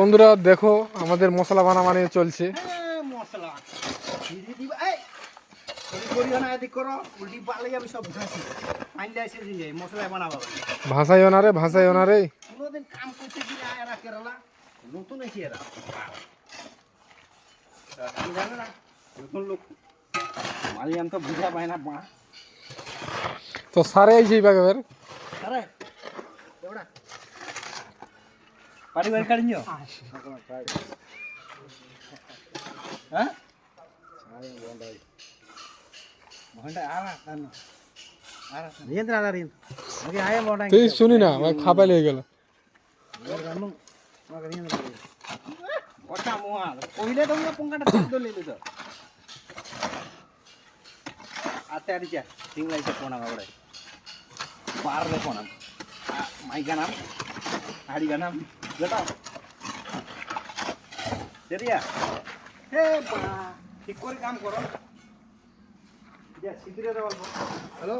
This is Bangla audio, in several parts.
বন্ধুরা দেখো আমাদের মশলা বানাবানি চলছে। মশলা এই করিও না, এদিক করো, উল্টি পালে আমি সব ভাসি ফাইন লাইছে যে মশলা বানাবো। ভাষায় ওনারে কোনোদিন কাম করতে গিয়ে এরা কেরালা নতুন এসে এরা আমি জানো না নতুন লোক মালিয়াম তো বুঝা পায় না মা তো সারে আইছে বাগের আরে দেবড়া পারিবারিক কাড়িও হ্যাঁ মহন্ডা আলা কান আরা রিয়েন্দ্র আলা রিয়েন্দ্র আগে আয়ে মোড়া তুই শুনি না ভাই খাপাই লয়ে গেল রানু মগা রিয়েন্দ্র ওটা মোয়া কইলে তো পঙ্কাটা দলে দিত আতে আড়িয়া সিংলাইছে কোনা বাবড়াই পারলে কোনা মাইকা নাম আড়িগা নাম বেটা দেরিয়া হে বা ঠিক করে কাম করো যা সিদ্রে রে বলবো হ্যালো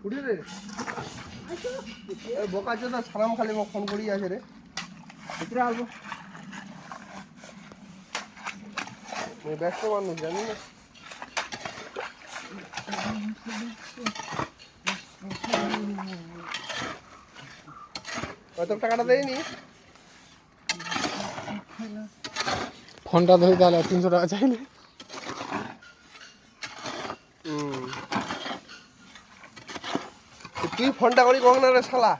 উঠি রে বোকা চোদা সালাম খালি মোক ফোন করি আছে রে সিদ্রে আসবো ব্যস্ত মানুষ জানি না কত টাকাটা দেয়নি ফোনটা ধরে তাহলে 300 টাকা চাইলে তুই ফোনটা করি কখন না রে শালা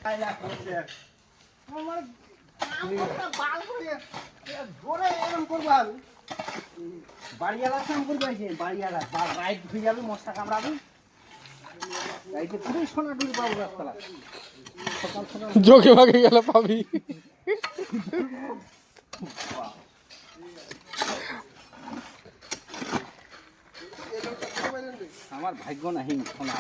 আইলা করছে আমার কামটা বাল করে ধরে এরকম করবা বাড়িয়ালা কাম করবা যে বাড়িয়ালা রাইট হয়ে যাবে মশা কামড়াবে রাইতে পুরো সোনা ডুবে পাবো রাস্তালা সকাল সকাল যোগে ভাগে গেলে পাবি। আমার ভাগ্য নাহি সোনা